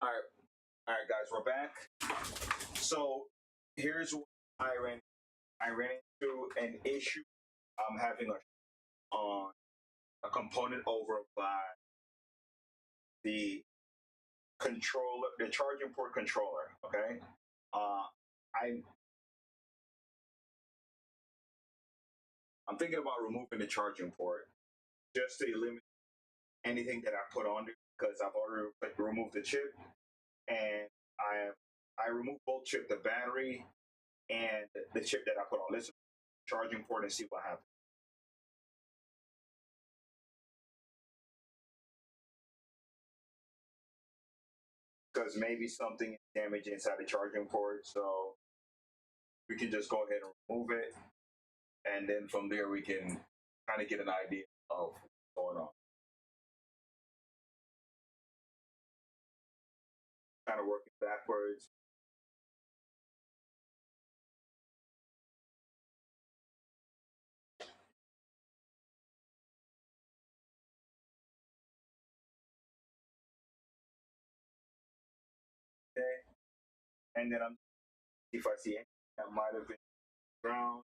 All right, all right, guys, we're back. So here's what I ran. I ran into an issue. I'm having on a component over by the controller, the charging port controller. Okay, uh, I I'm thinking about removing the charging port just to eliminate anything that I put on it because I've already removed the chip and I removed both chip, the battery and the chip that I put on. Let's charging port and see what happens. Because maybe something is damaged inside the charging port. So we can just go ahead and remove it. And then from there, we can kind of get an idea of what's going on. Kind of working backwards. Okay. And then I'm if I see anything that might have been ground.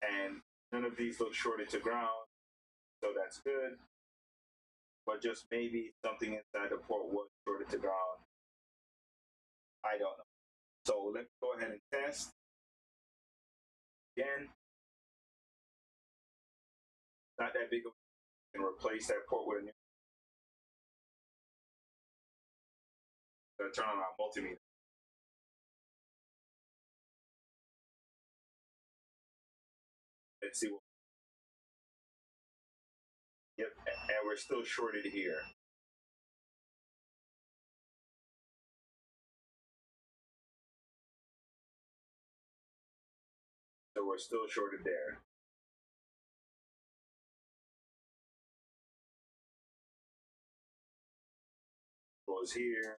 And none of these look shorted to ground. So that's good. But just maybe something inside the port was shorted to ground. I don't know. So let's go ahead and test again. Not that big of a, and replace that port with a new. Turn on our multimeter. Let's see what. Yep, and we're still shorted here. So we're still shorted there. Goes here,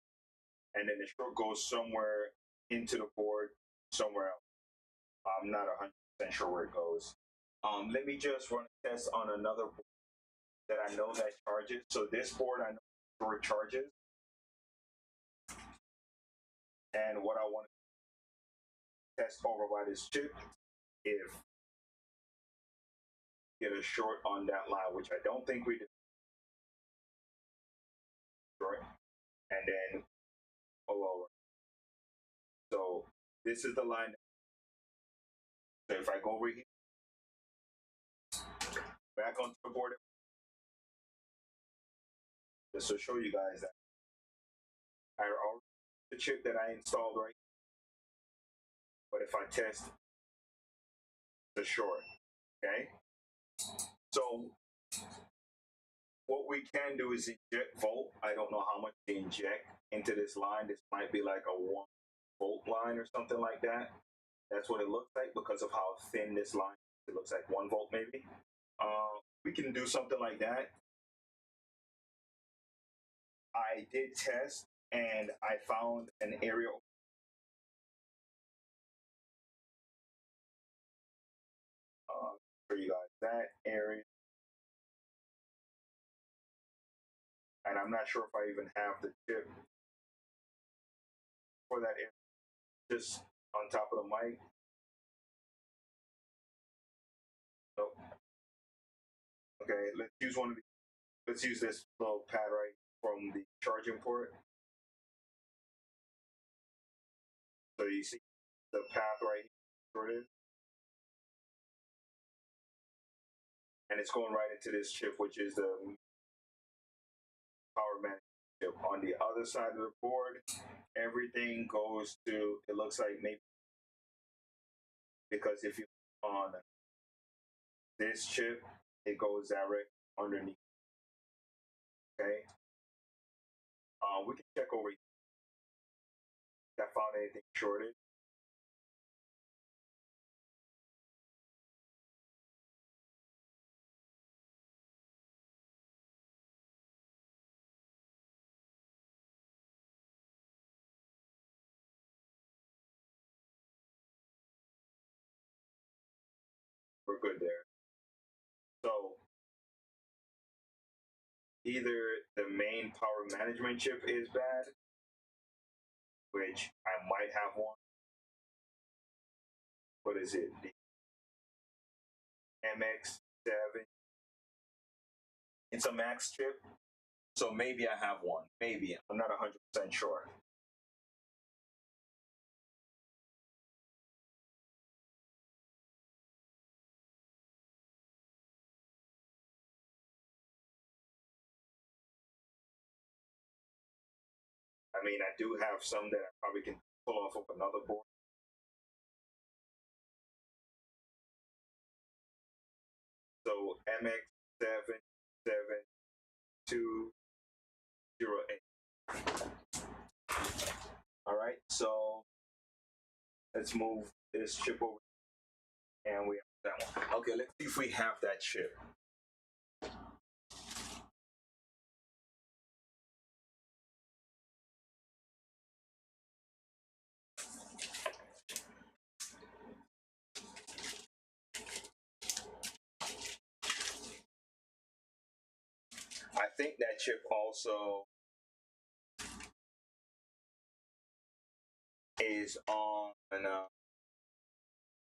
and then the short goes somewhere into the board, somewhere else. I'm not 100% sure where it goes. Let me just run a test on another board that I know that charges. So this board I know short charges, and what I want to test over by this chip if get a short on that line, which I don't think we did. Short, and then a lower. So this is the line. So if I go over here, back onto the board, just to show you guys that I already the chip that I installed right. But if I test the short, okay. So what we can do is inject volt. I don't know how much to inject into this line. This might be like a 1 volt line or something like that. That's what it looks like because of how thin this line is. It looks like 1 volt maybe. We can do something like that. I did test and I found an area. For you guys that area, and I'm not sure if I even have the chip for that area. Just on top of the mic. Nope. Okay, let's use one of the. Let's use this little pad right from the charging port. So you see the path right here, and it's going right into this chip, which is the power management chip. On the other side of the board, everything goes to. It looks like maybe because if you on this chip, it goes direct underneath. Okay. We can check over here. If I found anything shorted. We're good there. So either the main power management chip is bad which I might have one. What is it? The MX7. It's a max chip. So maybe I have one. Maybe. I'm not 100% sure. I mean, I do have some that I probably can pull off of another board. So MX77208. All right, so let's move this chip over, and we have that one. Okay, let's see if we have that chip. I think that chip also is on, I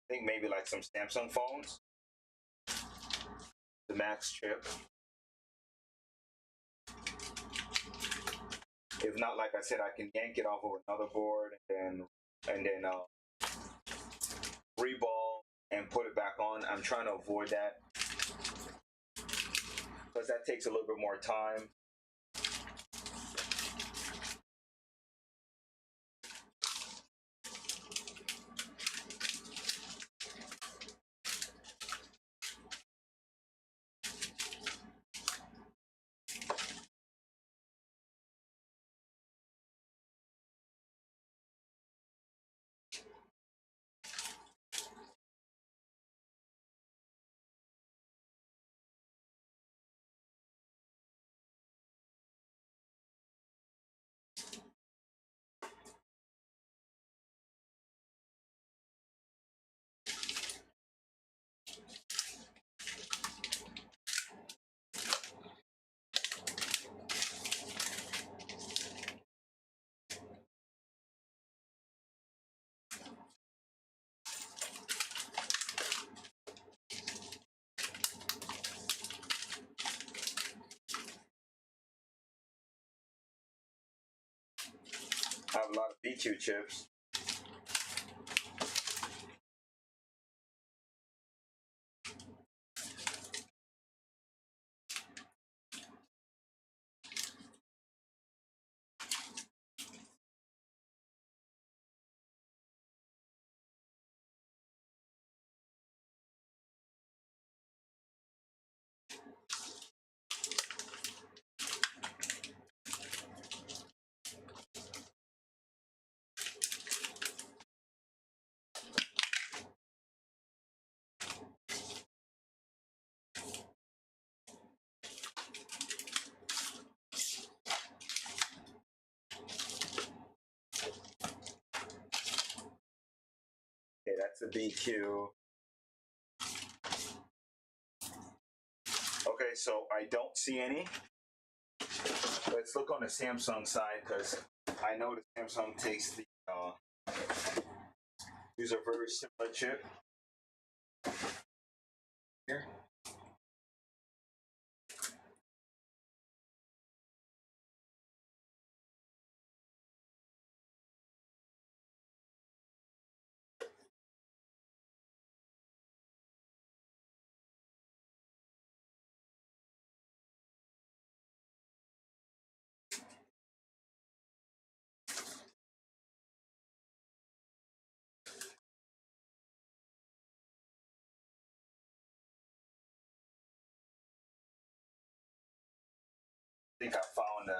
think maybe like some Samsung phones. The Max chip. If not, like I said, I can yank it off of another board and then reball and put it back on. I'm trying to avoid that because that takes a little bit more time. I have a lot of BQ chips. Okay, that's a BQ. Okay, so I don't see any. Let's look on the Samsung side because I know the Samsung takes the. These are very similar chip. Here. I think I found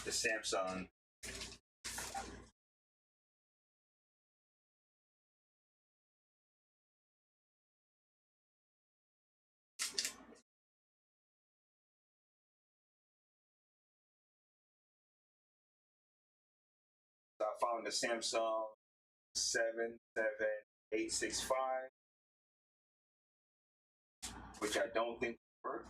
the Samsung. I found the Samsung 77865, which I don't think worked.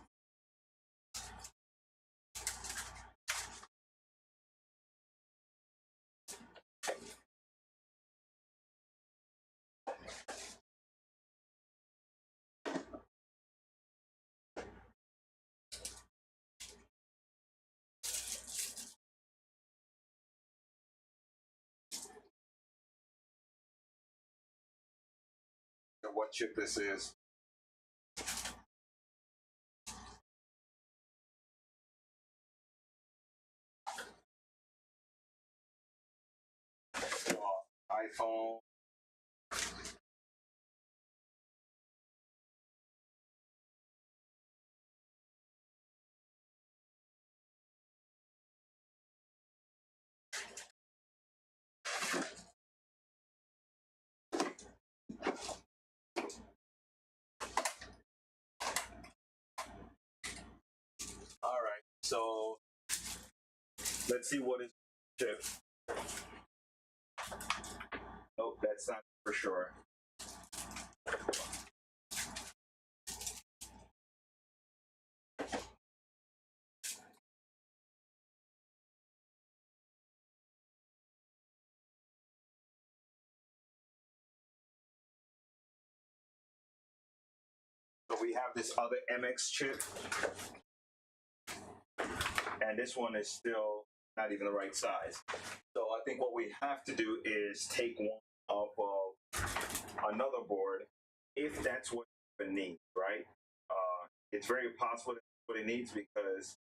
what chip this is. iPhone. All right, so let's see what is chip. Nope, that's not for sure. So we have this other MX chip, and this one is still not even the right size. So I think what we have to do is take one off of another board, if that's what it needs, right? It's very possible that's what it needs, because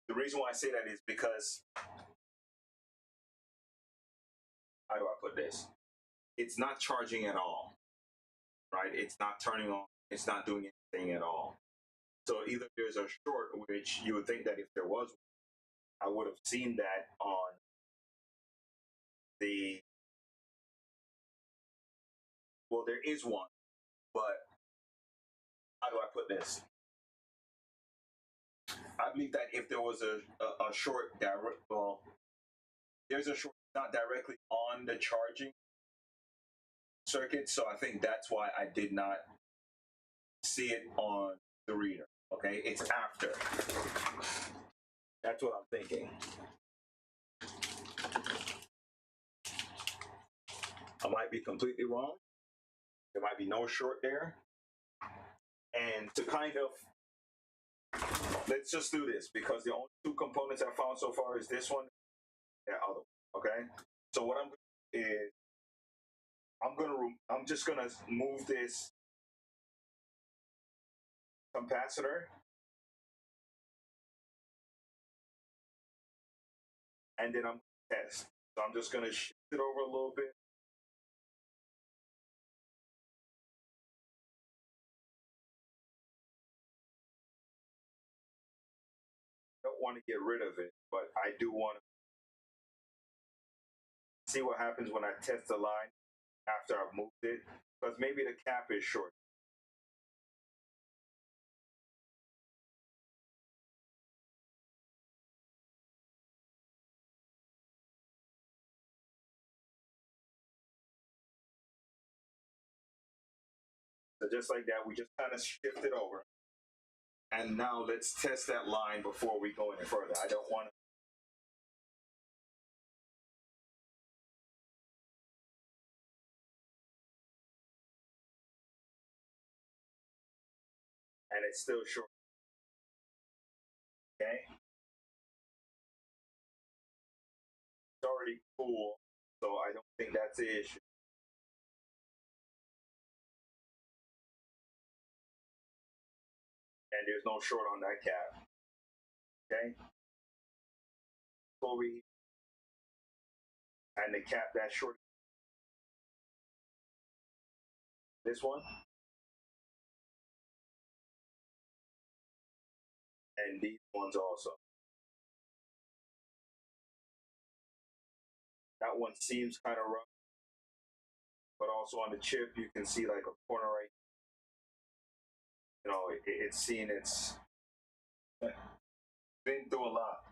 the reason why I say that is because, how do I put this? It's not charging at all, right? It's not turning on. It's not doing anything at all. So either there's a short, which you would think that if there was, I would have seen that on the, well, there is one, but how do I put this? I believe that if there was a short direct, well, there's a short not directly on the charging circuit, so I think that's why I did not see it on the reader. Okay, it's after. That's what I'm thinking. I might be completely wrong. There might be no short there. And to kind of, let's just do this, because the only two components I found so far is this one and other one. Okay, so what I'm going to do is I'm just gonna move this capacitor, and then I'm gonna test. So I'm just gonna shift it over a little bit. I don't want to get rid of it, but I do want to see what happens when I test the line after I've moved it, because maybe the cap is short. So just like that, we just kind of shift it over. And now let's test that line before we go any further. I don't want to. And it's still short. Okay. It's already cool, so I don't think that's the issue. And there's no short on that cap. Okay. So and the cap that short. This one. And these ones also. That one seems kind of rough, but also on the chip you can see like a corner right. You know, it's seen it's been through a lot.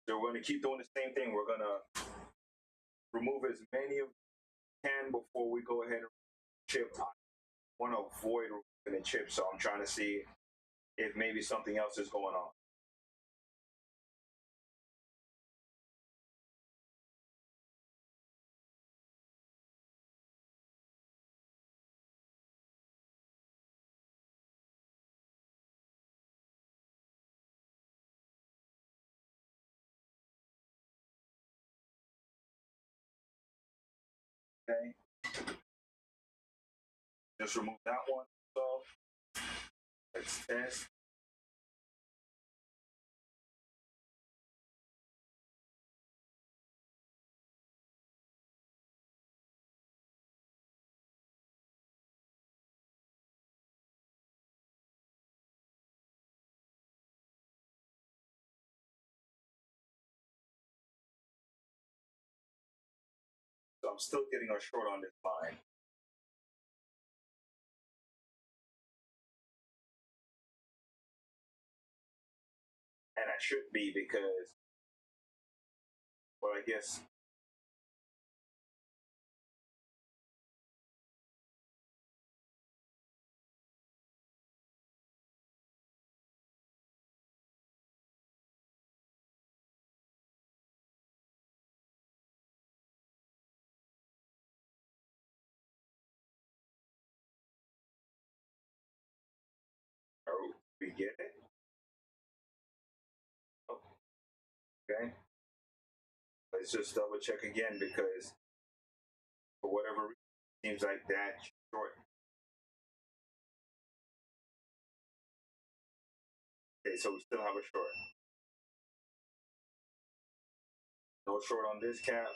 So we're going to keep doing the same thing. We're going to remove as many of can before we go ahead and chip. I want to avoid removing the chip, so I'm trying to see if maybe something else is going on. Okay. Just remove that one. So let's test. So I'm still getting a short on this line. And I should be because, well, I guess. Oh, we get it? Okay. Let's just double check again because for whatever reason, it seems like that short. Okay, so we still have a short. No short on this cap.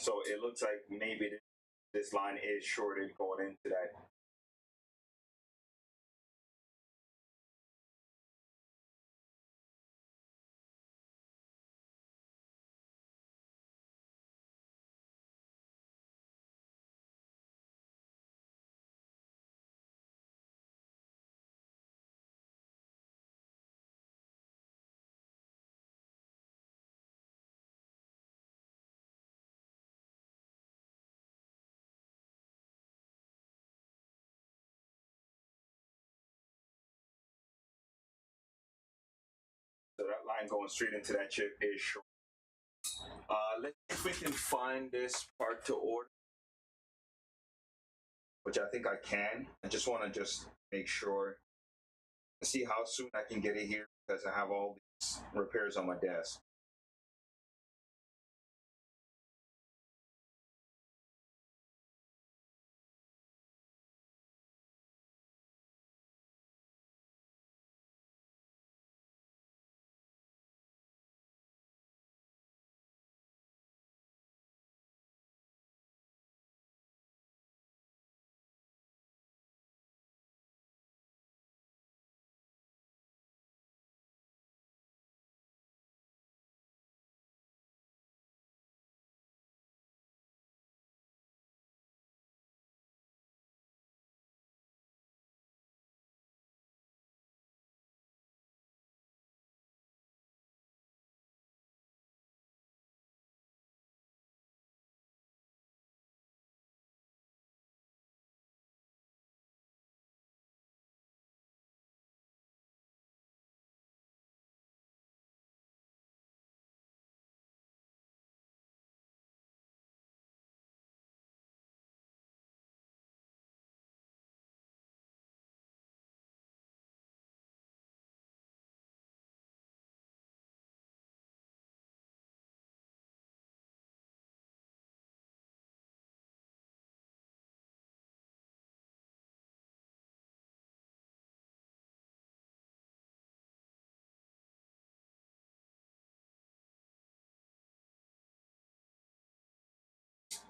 So it looks like maybe this line is shorted going into that. So that line going straight into that chip is short. Let's see if we can find this part to order, which I think I can. I just want to just make sure, see how soon I can get it here because I have all these repairs on my desk.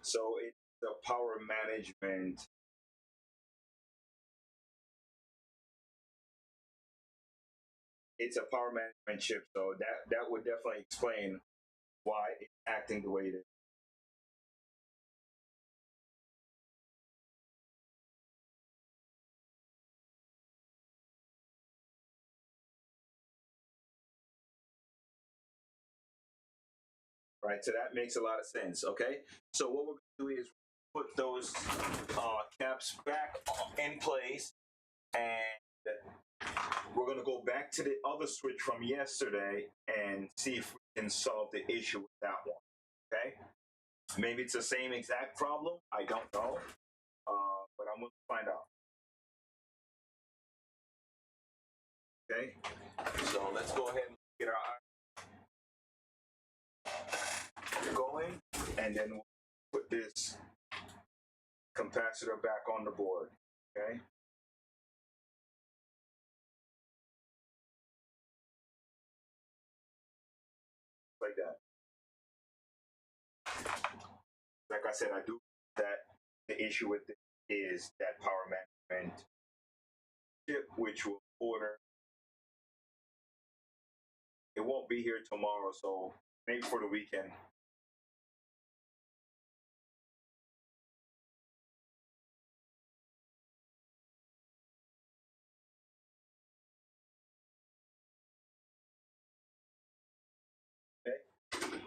So it's the power management. It's a power management chip, so that would definitely explain why it's acting the way it is. Right, so that makes a lot of sense. Okay, so what we're going to do is put those caps back in place, and we're going to go back to the other switch from yesterday and see if we can solve the issue with that one. Okay, Maybe it's the same exact problem. I don't know, but I'm going to find out. Okay, so let's go ahead and get our going, and then we'll put this capacitor back on the board. Okay. Like that. Like I said, I do that the issue with it is that power management chip, which will order. It won't be here tomorrow, so maybe for the weekend. Okay,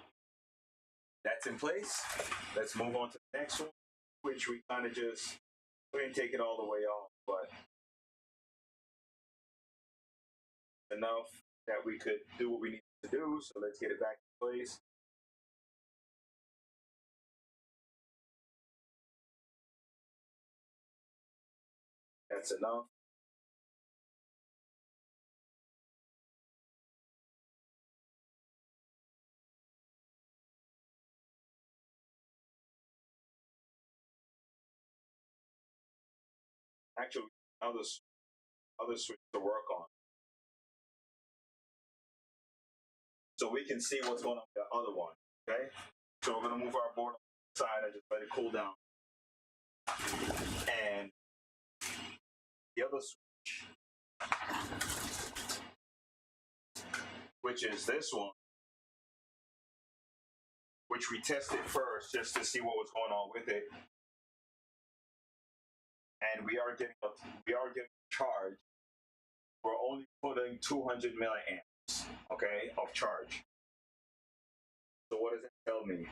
that's in place. Let's move on to the next one, which we kind of just we didn't take it all the way off, but enough that we could do what we need to do. So let's get it back in place. That's enough. Actually, other switch to work on, so we can see what's going on with the other one. Okay, so we're gonna move our board side and just let it cool down. And the other switch, which is this one, which we tested first just to see what was going on with it, and we are getting charged. We're only putting 200 milliamps, okay, of charge. So what does that tell me?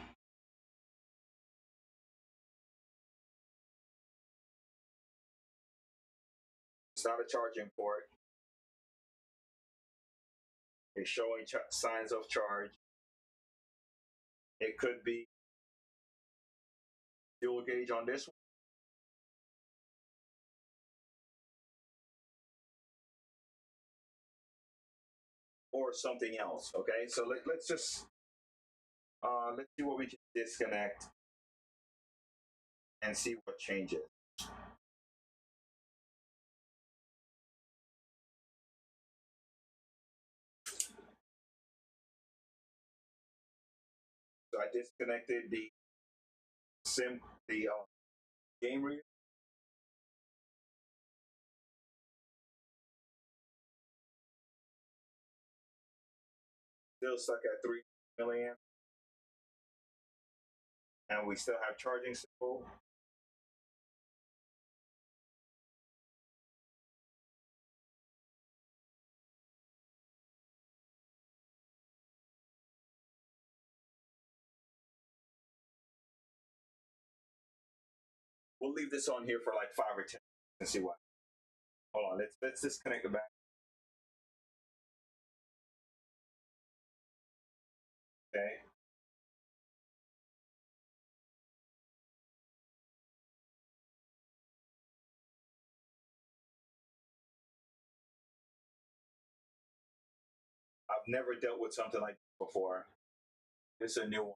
It's not a charging port. It's showing signs of charge. It could be fuel gauge on this one, or something else. Okay, so let's just let's see what we can disconnect and see what changes. So I disconnected the game reader. Still stuck at 3 milliamps, and we still have charging signal. We'll leave this on here for like 5 or 10 and see what. Hold on, let's disconnect the back. Okay. I've never dealt with something like this before. This is a new one.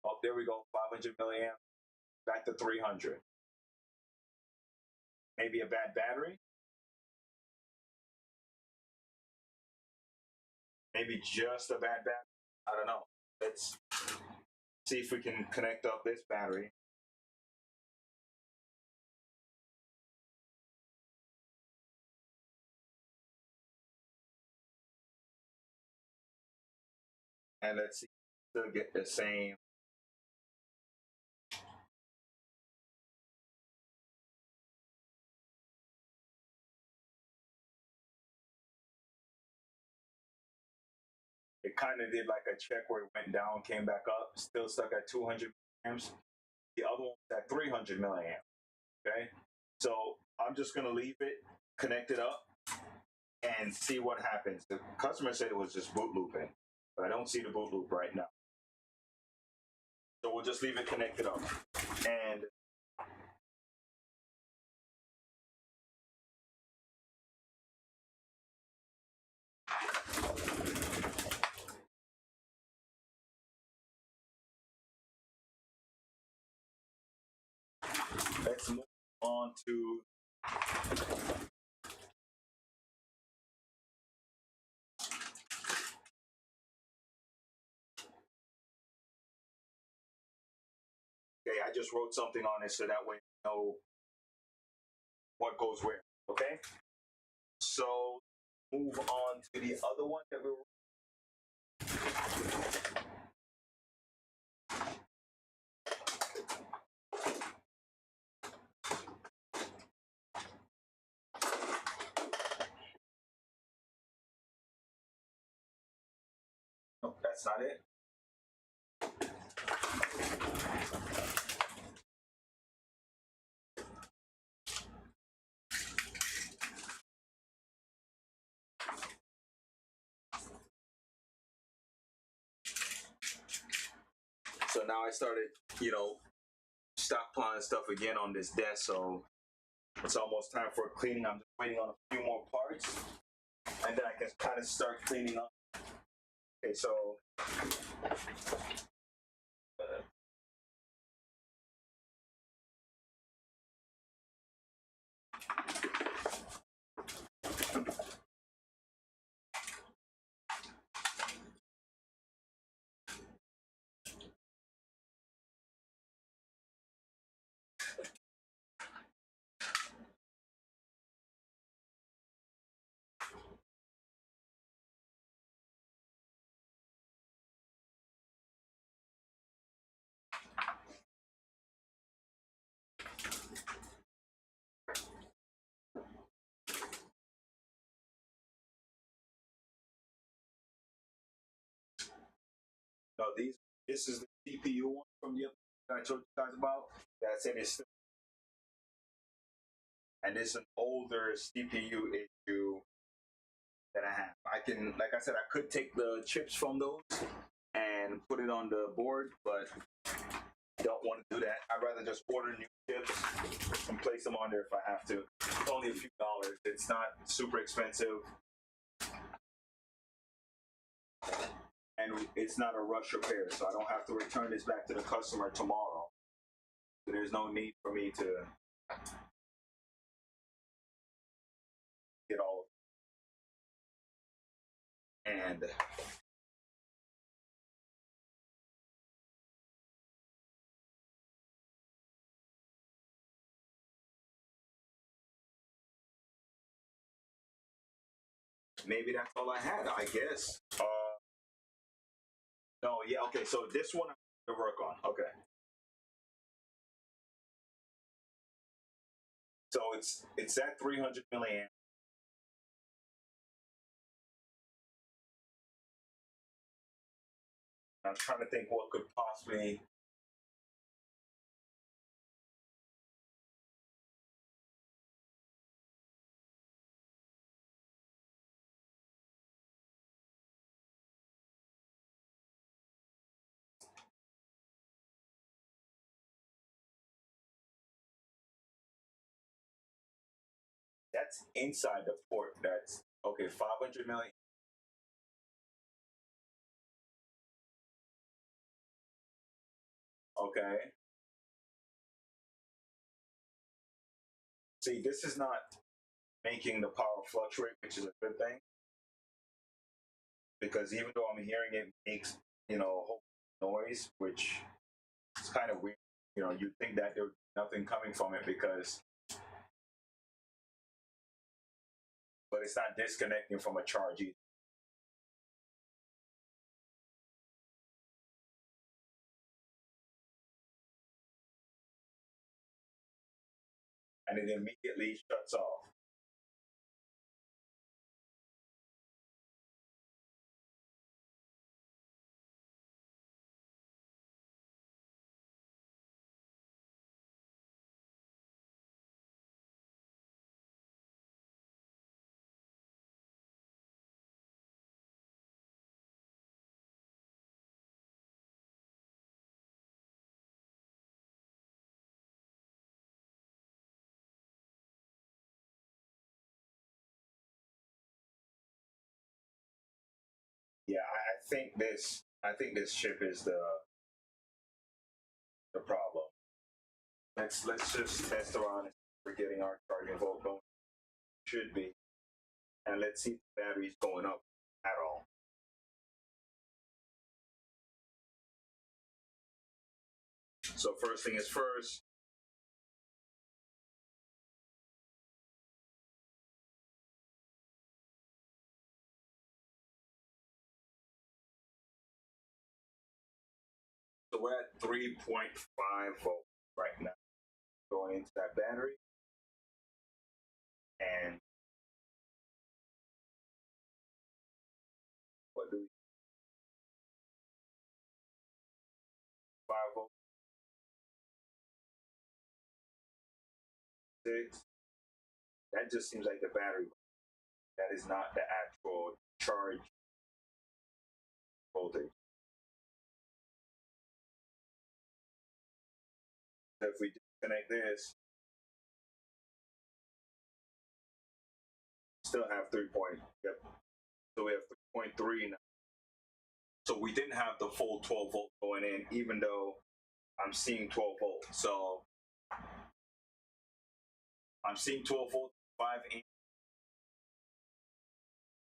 Oh, there we go. 500 milliamp. Back to 300. Maybe a bad battery. Maybe just a bad battery. I don't know. Let's see if we can connect up this battery. And let's see if we'll get the same. It kind of did like a check where it went down, came back up, still stuck at 200 milliamps. The other one's at 300 milliamps. Okay. So I'm just going to leave it, connect it up, and see what happens. The customer said it was just boot looping, but I don't see the boot loop right now. So we'll just leave it connected up. And let's move on to okay, I just wrote something on it so that way you know what goes where. Okay? So move on to the other one that we were. No, that's not it. So now I started, stockpiling stuff again on this desk. So it's almost time for cleaning. I'm just waiting on a few more parts, and then I can kind of start cleaning up. Okay, so no, this is the CPU one from the other that I told you guys about. That I said it's still, and it's an older CPU issue that I have. I can, like I said, I could take the chips from those and put it on the board, but don't want to do that. I'd rather just order new chips and place them on there if I have to. It's only a few dollars. It's not super expensive. And it's not a rush repair, so I don't have to return this back to the customer tomorrow. So there's no need for me to get all of it. And maybe that's all I had, I guess. No, yeah, okay, so this one I'm going to work on. Okay. So it's at 300 milliamp. I'm trying to think what could possibly. That's inside the port. That's okay. 500 million. Okay. See, this is not making the power fluctuate, which is a good thing because even though I'm hearing it makes a whole noise, which is kind of weird. You'd think that there's nothing coming from it because, but it's not disconnecting from a charge either. And it immediately shuts off. think this chip is the problem. Let's just test around and we're getting our charging volt going. Should be. And let's see if the battery's going up at all. So first thing is first. So we're at 3.5 volts right now going into that battery. And what do we 5 volts, 6? That just seems like the battery. That is not the actual charge voltage. So if we disconnect this, still have 3 point. Yep. So we have 3.3 now. So we didn't have the full 12 volt going in, even though I'm seeing 12 volts. So I'm seeing 12 volts, 5 amps,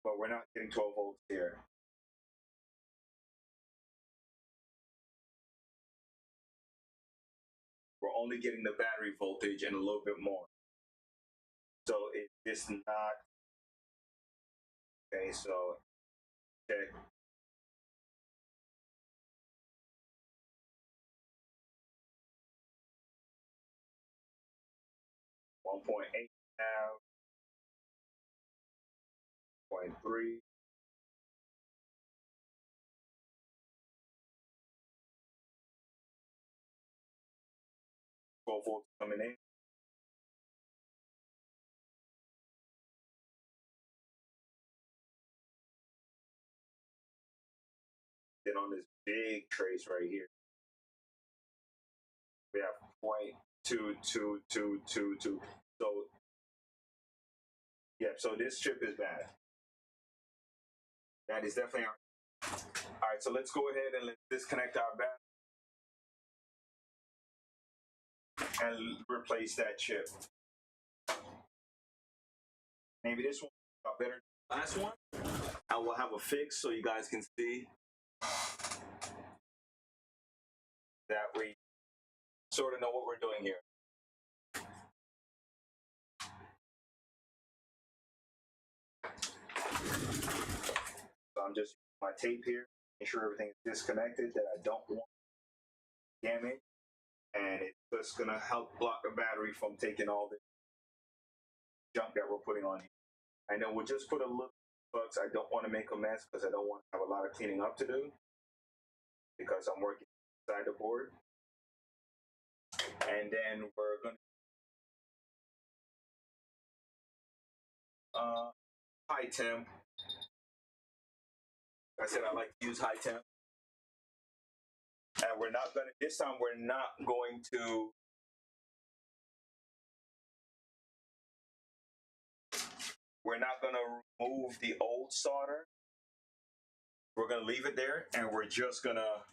but we're not getting 12 volts here. We're only getting the battery voltage and a little bit more. So it's not okay. So check. One 1.8 now, 0.3. Volts coming in. Then on this big trace right here, we have 0.2222. So yeah, so this chip is bad. That is definitely all right. So let's go ahead and let's disconnect our battery and replace that chip. Maybe this one better than the last one. I will have a fix so you guys can see that we sort of know what we're doing here. So I'm just using my tape here, make sure everything is disconnected that I don't want damage, and it's just gonna help block the battery from taking all the junk that we're putting on here. And then we'll just put a little bugs. I don't want to make a mess because I don't want to have a lot of cleaning up to do because I'm working inside the board. And then we're gonna high temp. I said I like to use high temp. And we're not gonna this time we're not going to remove the old solder. We're gonna leave it there and we're just gonna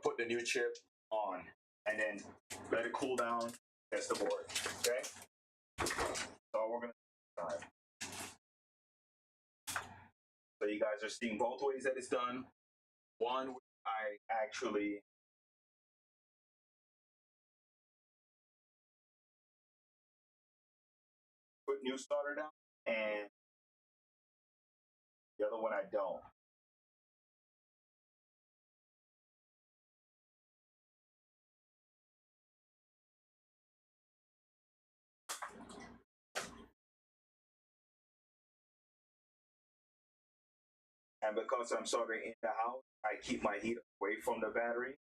put the new chip on and then let it cool down, test the board. Okay? So we're gonna so you guys are seeing both ways that it's done. One, I actually put new starter down, and the other one I don't. And because I'm soldering in the house, I keep my heat away from the battery.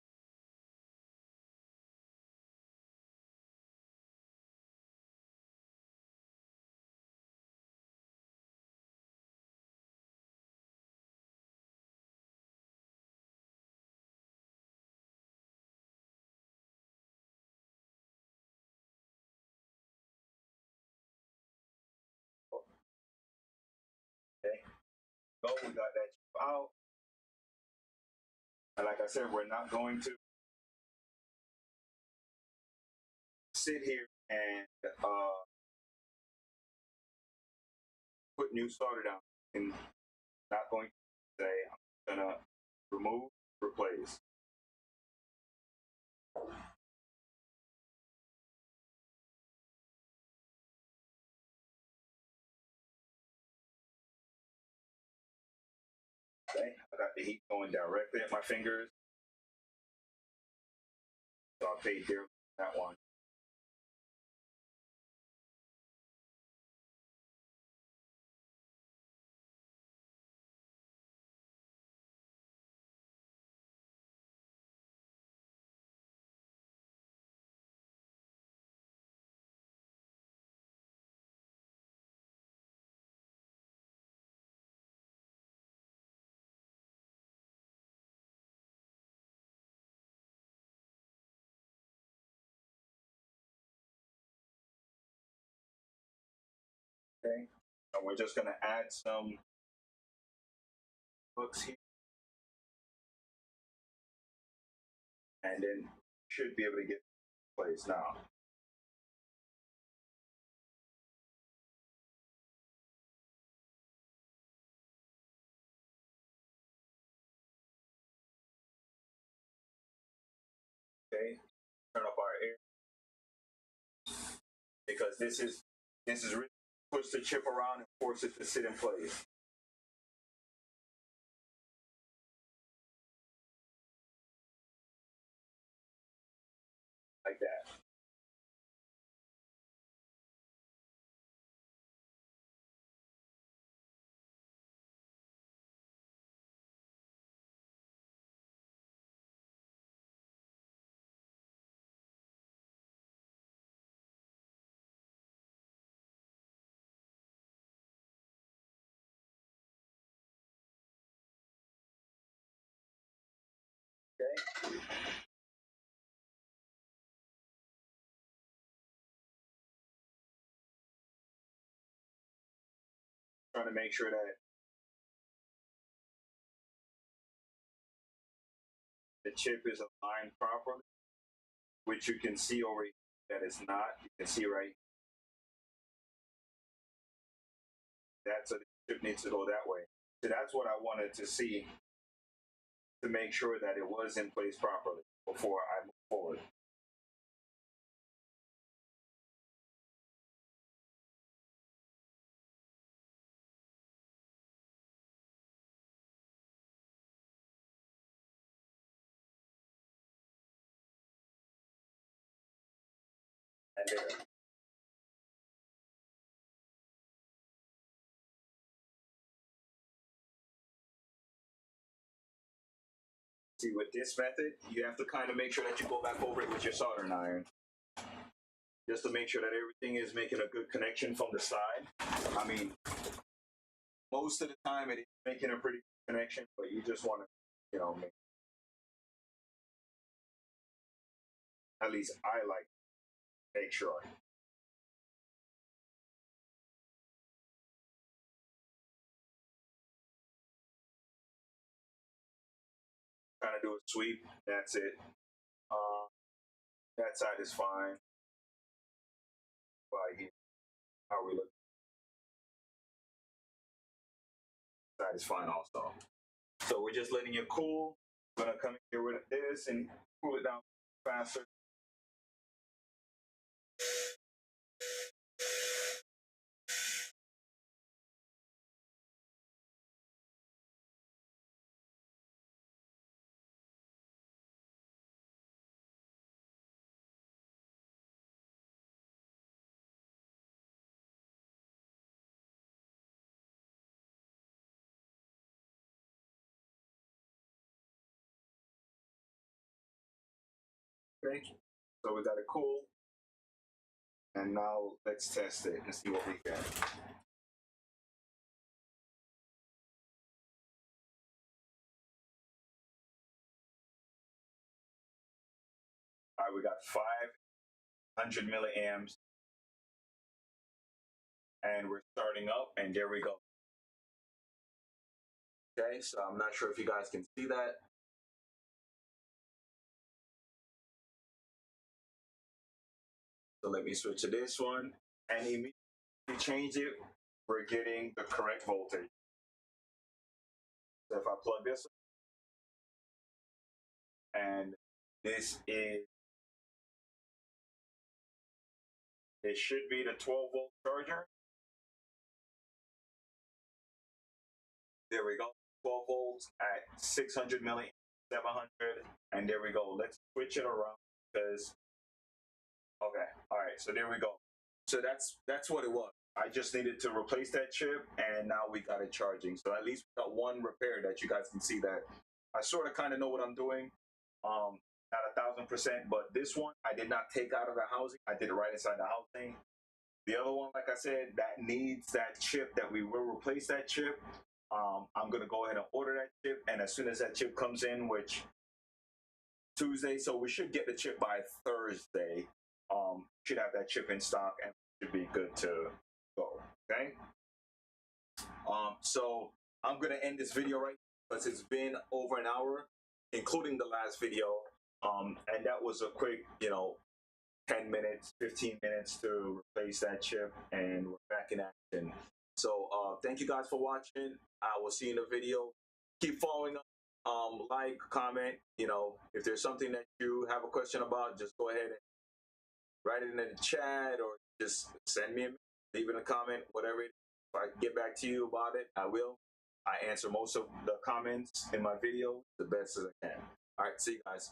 go. We got that chip out. And like I said, we're not going to sit here and put new solder down. And not going to say I'm gonna remove, replace. Okay, I got the heat going directly at my fingers. So I paid dearly for that one. Okay, and we're just gonna add some hooks here, and then should be able to get placed now. Okay, turn up our air because this is really push the chip around and force it to sit in place like that. Okay, trying to make sure that the chip is aligned properly, which you can see over here that it's not. You can see right that, so the chip needs to go that way. So that's what I wanted to see to make sure that it was in place properly before I move forward. And there. See, with this method, you have to kind of make sure that you go back over it with your soldering iron, just to make sure that everything is making a good connection from the side. I mean, most of the time it is making a pretty good connection, but you just want to, at least I like to make sure. Kind of do a sweep. That's it. Uh, that side is fine. By here, how we look, side is fine also. So we're just letting it cool. I'm gonna come in here with this and cool it down faster. Okay. So we got it cool. And now let's test it and see what we get. All right, we got 500 milliamps, and we're starting up, and there we go. Okay, so I'm not sure if you guys can see that. So let me switch to this one, and immediately change it. We're getting the correct voltage. So if I plug this, and this is, it should be the 12-volt charger. There we go. 12 volts at 600 milliamps, 700, and there we go. Let's switch it around because okay, all right. So there we go. So that's what it was. I just needed to replace that chip, and now we got it charging. So at least we got one repair that you guys can see that I sort of kind of know what I'm doing. Not 1,000%, but this one I did not take out of the housing. I did it right inside the housing. The other one, like I said, that needs that chip that we will replace that chip. I'm gonna go ahead and order that chip, and as soon as that chip comes in, which Tuesday, so we should get the chip by Thursday. Should have that chip in stock and should be good to go. Okay. So I'm gonna end this video right because it's been over an hour, including the last video. And that was a quick, 10 minutes, 15 minutes to replace that chip, and we're back in action. So thank you guys for watching. I will see you in the video. Keep following up. Like, comment. If there's something that you have a question about, just go ahead and write it in the chat or just send me a leave it in a comment, whatever it is. If I can get back to you about it, I will. I answer most of the comments in my video the best as I can. All right, see you guys.